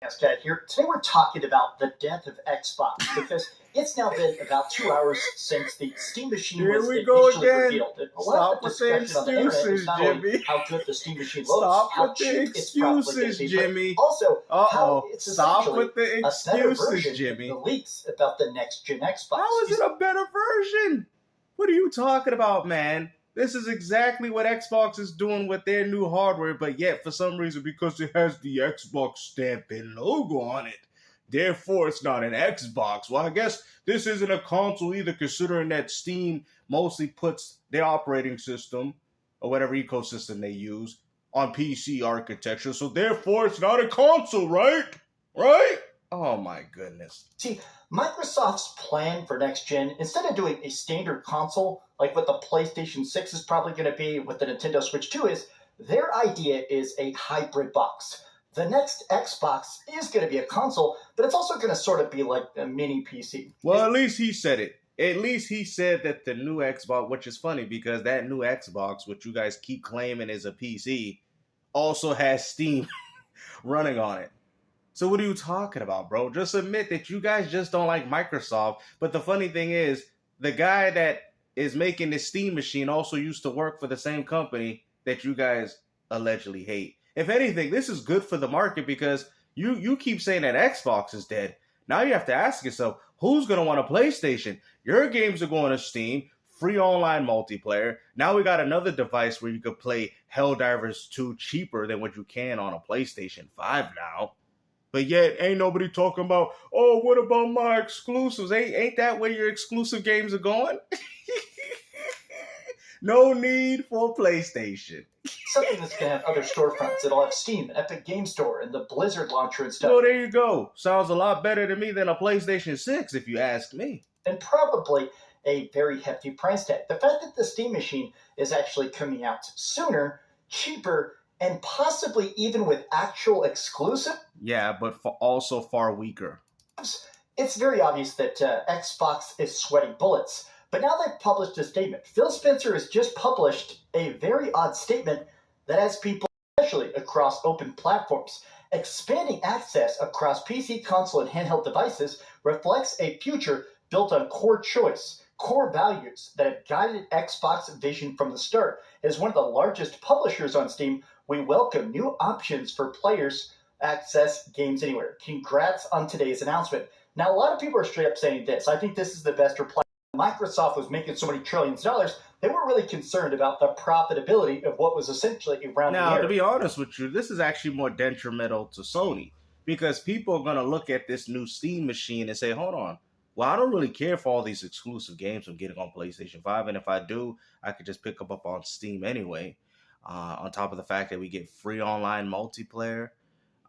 Cat here. Today we're talking about the death of Xbox because it's now been about 2 hours since the Steam Machine Here was we go initially again. revealed. And a lot Stop of the with the discussion on the internet is excuses, not only Jimmy. how good the Steam Machine looks, Stop how with the cheap it's probably going to excuses, be, Jimmy. but also how it's Stop essentially with the a better excuses, version Jimmy. of the leaks about the next-gen Xbox. How is it a better version? What are you talking about, man? This is exactly what Xbox is doing with their new hardware, but yet, for some reason, because it has the Xbox stamp and logo on it, therefore it's not an Xbox. Well, I guess this isn't a console either, considering that Steam mostly puts their operating system, or whatever ecosystem they use, on PC architecture, so therefore it's not a console, right? Right? Oh my goodness. See, Microsoft's plan for next gen, instead of doing a standard console like what the PlayStation 6 is probably going to be, what the Nintendo Switch 2 is, their idea is a hybrid box. The next Xbox is going to be a console, but it's also going to sort of be like a mini PC. Well, at least he said it. At least he said that the new Xbox, which is funny because that new Xbox, which you guys keep claiming is a PC, also has Steam running on it. So what are you talking about, bro? Just admit that you guys just don't like Microsoft. But the funny thing is, the guy that is making the Steam machine also used to work for the same company that you guys allegedly hate. If anything, this is good for the market because you keep saying that Xbox is dead. Now you have to ask yourself, who's going to want a PlayStation? Your games are going to Steam, free online multiplayer. Now we got another device where you could play Helldivers 2 cheaper than what you can on a PlayStation 5 now. But yet, ain't nobody talking about, oh, what about my exclusives? Ain't that where your exclusive games are going? No need for PlayStation. Something that's going to have other storefronts. It'll have Steam, Epic Game Store, and the Blizzard launcher and stuff. Well, there you go. Sounds a lot better to me than a PlayStation 6, if you ask me. And probably a very hefty price tag. The fact that the Steam machine is actually coming out sooner, cheaper, and possibly even with actual exclusive. Yeah, but also far weaker. It's very obvious that Xbox is sweating bullets. But now they've published a statement. Phil Spencer has just published a very odd statement that has people, especially across open platforms. Expanding access across PC, console, and handheld devices reflects a future built on core choice, core values that have guided Xbox vision from the start. As one of the largest publishers on Steam, we welcome new options for players access games anywhere. Congrats on today's announcement. Now, a lot of people are straight up saying this. I think this is the best reply. Microsoft was making so many trillions of dollars, they weren't really concerned about the profitability of what was essentially around the air. Now, to be honest with you, this is actually more detrimental to Sony because people are going to look at this new Steam machine and say, hold on, well, I don't really care for all these exclusive games I'm getting on PlayStation 5, and if I do, I could just pick them up on Steam anyway. On top of the fact that we get free online multiplayer,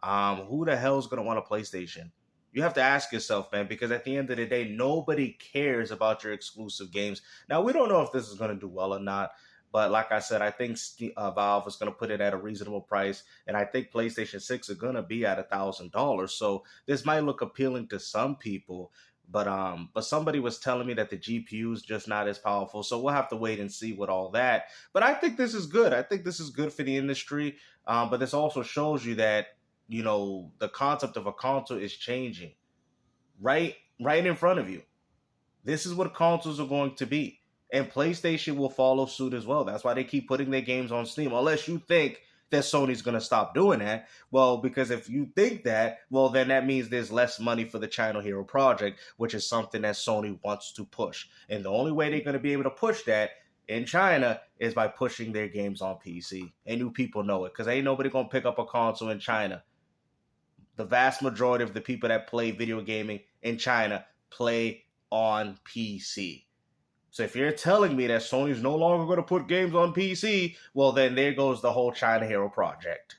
who the hell is going to want a PlayStation? You have to ask yourself, man, because at the end of the day, nobody cares about your exclusive games. Now, we don't know if this is going to do well or not, but like I said, I think Valve is going to put it at a reasonable price, and I think PlayStation 6 are going to be at $1,000. So this might look appealing to some people, but somebody was telling me that the GPU is just not as powerful, so we'll have to wait and see with all that. But I think this is good. I think this is good for the industry, but this also shows you that, you know, the concept of a console is changing right in front of you. This is what consoles are going to be. And PlayStation will follow suit as well. That's why they keep putting their games on Steam. Unless you think that Sony's going to stop doing that. Well, because if you think that, well, then that means there's less money for the China Hero Project, which is something that Sony wants to push. And the only way they're going to be able to push that in China is by pushing their games on PC. And you people know it, because ain't nobody going to pick up a console in China. The vast majority of the people that play video gaming in China play on PC. So if you're telling me that Sony's no longer going to put games on PC, well, then there goes the whole China Hero Project.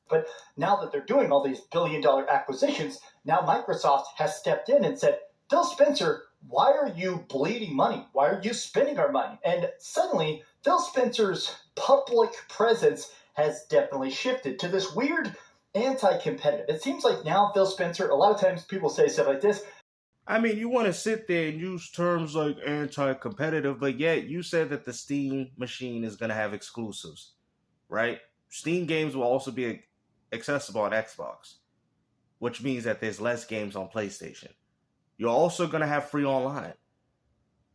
But now that they're doing all these billion-dollar acquisitions, now Microsoft has stepped in and said, Phil Spencer, why are you bleeding money? Why are you spending our money? And suddenly, Phil Spencer's public presence has definitely shifted to this weird anti-competitive. It seems like now Phil Spencer, a lot of times people say stuff like this. I mean, you want to sit there and use terms like anti-competitive, but yet you said that the Steam machine is going to have exclusives, right? Steam games will also be accessible on Xbox. which means that there's less games on PlayStation. You're also going to have free online.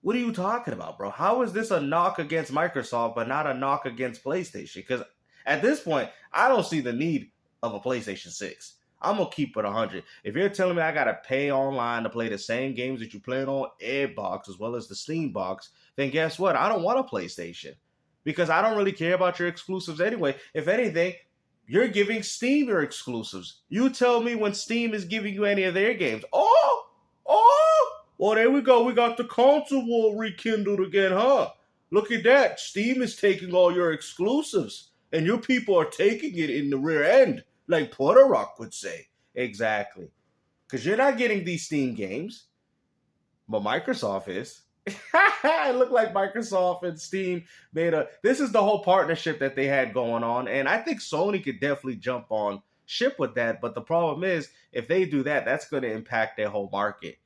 What are you talking about, bro? How is this a knock against Microsoft but not a knock against PlayStation? Because at this point, I don't see the need of a PlayStation 6. I'm going to keep it 100. If you're telling me I got to pay online to play the same games that you played on Xbox as well as the Steam box, then guess what? I don't want a PlayStation because I don't really care about your exclusives anyway. If anything, you're giving Steam your exclusives. You tell me when Steam is giving you any of their games. Well, there we go. We got the console war rekindled again, huh? Look at that. Steam is taking all your exclusives, and your people are taking it in the rear end, like Puerto Rock would say. Exactly. Because you're not getting these Steam games, but Microsoft is. It looked like Microsoft and Steam made this is the whole partnership that they had going on, and I think Sony could definitely jump on ship with that, but the problem is, if they do that, that's going to impact their whole market.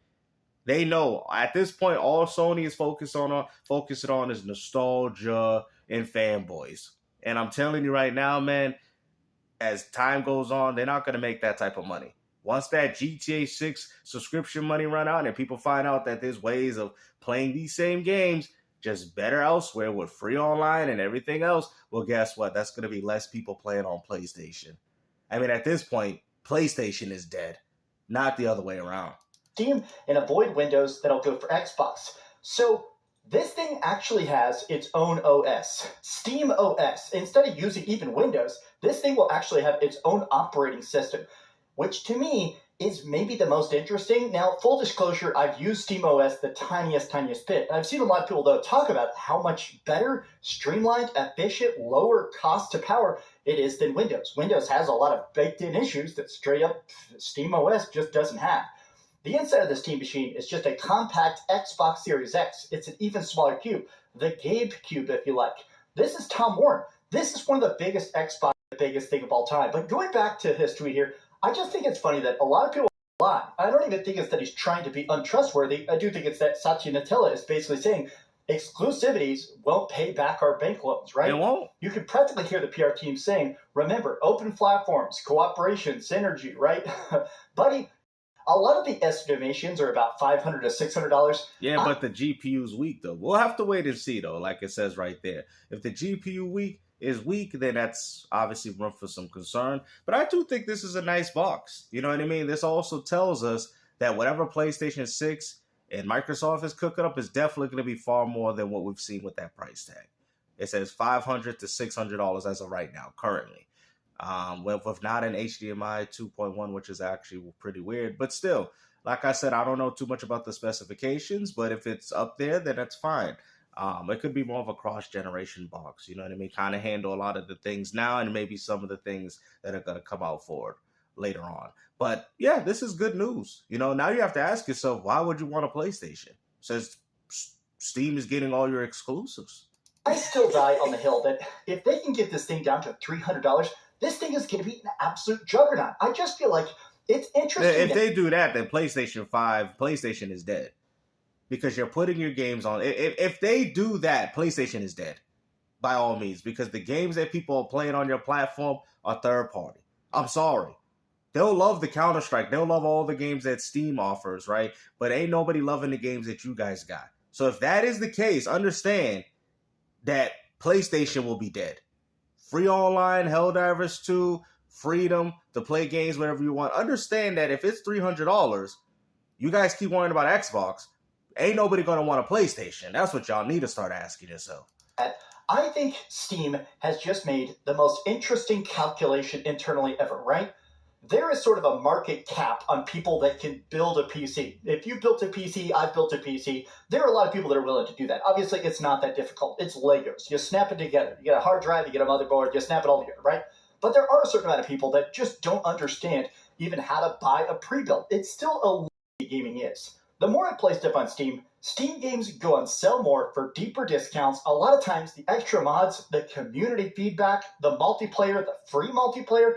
They know at this point all Sony is focusing on is nostalgia and fanboys. And I'm telling you right now, man, as time goes on, they're not going to make that type of money. Once that GTA 6 subscription money run out and people find out that there's ways of playing these same games just better elsewhere with free online and everything else, well, guess what? That's going to be less people playing on PlayStation. I mean, at this point, PlayStation is dead, not the other way around. Steam and avoid Windows that'll go for Xbox. So this thing actually has its own OS, Steam OS. Instead of using even Windows, this thing will actually have its own operating system, which to me is maybe the most interesting. Now, full disclosure, I've used Steam OS the tiniest bit. I've seen a lot of people, though, talk about how much better, streamlined, efficient, lower cost to power it is than Windows. Windows has a lot of baked-in issues that straight up Steam OS just doesn't have. The inside of the Steam machine is just a compact Xbox Series X. It's an even smaller cube, the Gabe cube, if you like. This is Tom Warren. This is one of the biggest Xbox, the biggest thing of all time. But going back to history here, I just think it's funny that a lot of people lie. I don't even think it's that he's trying to be untrustworthy. I do think it's that Satya Nadella is basically saying exclusivities won't pay back our bank loans, right? It won't. You can practically hear the PR team saying, remember, open platforms, cooperation, synergy, right? Buddy, a lot of the estimations are about $500 to $600. Yeah, but the GPU's weak, though. We'll have to wait and see, though, like it says right there. If the GPU is weak, then that's obviously room for some concern. But I do think this is a nice box. You know what I mean? This also tells us that whatever PlayStation 6 and Microsoft is cooking up is definitely going to be far more than what we've seen with that price tag. It says $500 to $600 as of right now, currently. With not an HDMI 2.1, which is actually pretty weird. But still, like I said, I don't know too much about the specifications, but if it's up there, then that's fine. It could be more of a cross-generation box, you know what I mean? Kind of handle a lot of the things now and maybe some of the things that are going to come out forward later on. But yeah, this is good news. You know, now you have to ask yourself, why would you want a PlayStation? It says Steam is getting all your exclusives. I still die on the hill that if they can get this thing down to $300, this thing is going to be an absolute juggernaut. I just feel like it's interesting. If they do that, then PlayStation is dead. Because you're putting your games on. If they do that, PlayStation is dead. By all means. Because the games that people are playing on your platform are third party. I'm sorry. They'll love the Counter-Strike. They'll love all the games that Steam offers, right? But ain't nobody loving the games that you guys got. So if that is the case, understand that PlayStation will be dead. Free online, Helldivers 2, freedom to play games wherever you want. Understand that if it's $300, you guys keep worrying about Xbox, ain't nobody going to want a PlayStation. That's what y'all need to start asking yourself. I think Steam has just made the most interesting calculation internally ever, right? There is sort of a market cap on people that can build a PC. If you built a PC, I've built a PC. There are a lot of people that are willing to do that. Obviously, it's not that difficult. It's Legos. You snap it together. You get a hard drive, you get a motherboard, you snap it all together, right? But there are a certain amount of people that just don't understand even how to buy a pre-built. It's still a gaming is. The more I play stuff on Steam, Steam games go on sell more for deeper discounts. A lot of times, the extra mods, the community feedback, the multiplayer, the free multiplayer,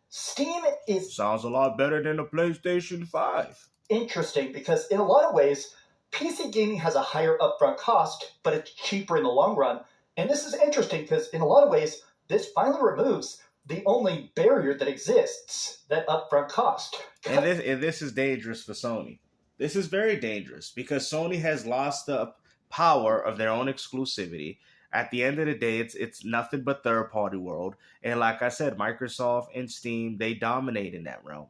Steam is... Sounds a lot better than the PlayStation 5. Interesting, because in a lot of ways, PC gaming has a higher upfront cost, but it's cheaper in the long run. And this is interesting because in a lot of ways, this finally removes the only barrier that exists, that upfront cost. And this is dangerous for Sony. This is very dangerous because Sony has lost the power of their own exclusivity. At the end of the day, it's nothing but third party world. And like I said, Microsoft and Steam, they dominate in that realm.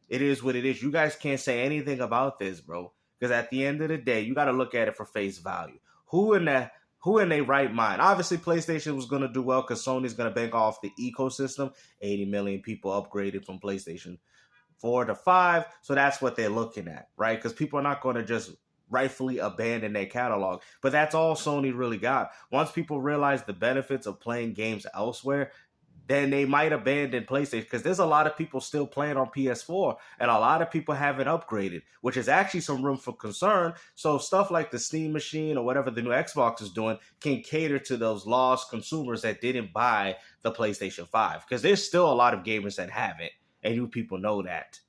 It is what it is. You guys can't say anything about this, bro. Because at the end of the day, you got to look at it for face value. Who in their right mind? Obviously, PlayStation was going to do well because Sony's going to bank off the ecosystem. 80 million people upgraded from PlayStation 4 to 5. So that's what they're looking at, right? Because people are not going to just rightfully abandon their catalog. But that's all Sony really got. Once people realize the benefits of playing games elsewhere, then they might abandon PlayStation because there's a lot of people still playing on PS4 and a lot of people haven't upgraded, which is actually some room for concern. So stuff like the Steam machine or whatever the new Xbox is doing can cater to those lost consumers that didn't buy the PlayStation 5 because there's still a lot of gamers that haven't, and you people know that.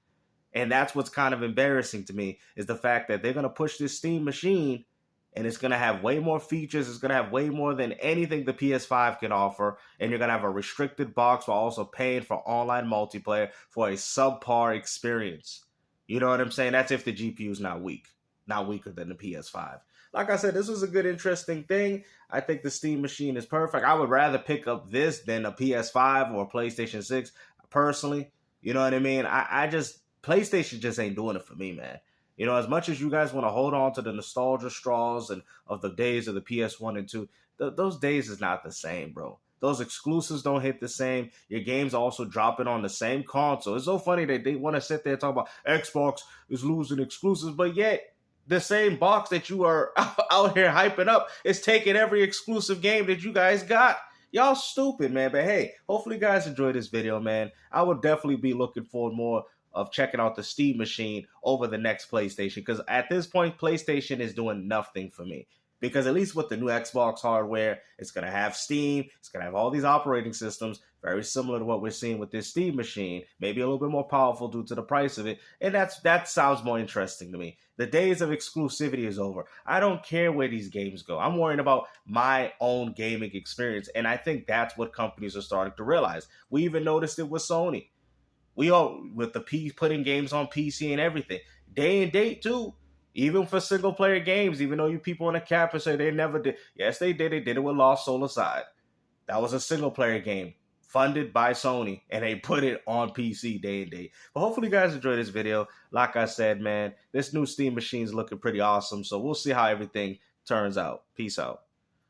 And that's what's kind of embarrassing to me is the fact that they're going to push this Steam machine and it's going to have way more features. It's going to have way more than anything the PS5 can offer. And you're going to have a restricted box while also paying for online multiplayer for a subpar experience. You know what I'm saying? That's if the GPU is not weaker than the PS5. Like I said, this was a good, interesting thing. I think the Steam machine is perfect. I would rather pick up this than a PS5 or a PlayStation 6 personally. You know what I mean? PlayStation just ain't doing it for me, man. You know, as much as you guys want to hold on to the nostalgia straws and of the days of the PS1 and 2, those days is not the same, bro. Those exclusives don't hit the same. Your games also dropping on the same console. It's so funny that they want to sit there and talk about Xbox is losing exclusives, but yet the same box that you are out here hyping up is taking every exclusive game that you guys got. Y'all stupid, man. But hey, hopefully you guys enjoyed this video, man. I would definitely be looking forward more of checking out the Steam machine over the next PlayStation. Because at this point, PlayStation is doing nothing for me. Because at least with the new Xbox hardware, it's going to have Steam. It's going to have all these operating systems, very similar to what we're seeing with this Steam machine. Maybe a little bit more powerful due to the price of it. And that sounds more interesting to me. The days of exclusivity is over. I don't care where these games go. I'm worrying about my own gaming experience. And I think that's what companies are starting to realize. We even noticed it with Sony. We all, with the putting games on PC and everything. Day and date, too. Even for single-player games, even though you people on the cap and say they never did. Yes, they did. They did it with Lost Soul Aside. That was a single-player game funded by Sony, and they put it on PC day and date. But hopefully you guys enjoyed this video. Like I said, man, this new Steam machine is looking pretty awesome, so we'll see how everything turns out. Peace out.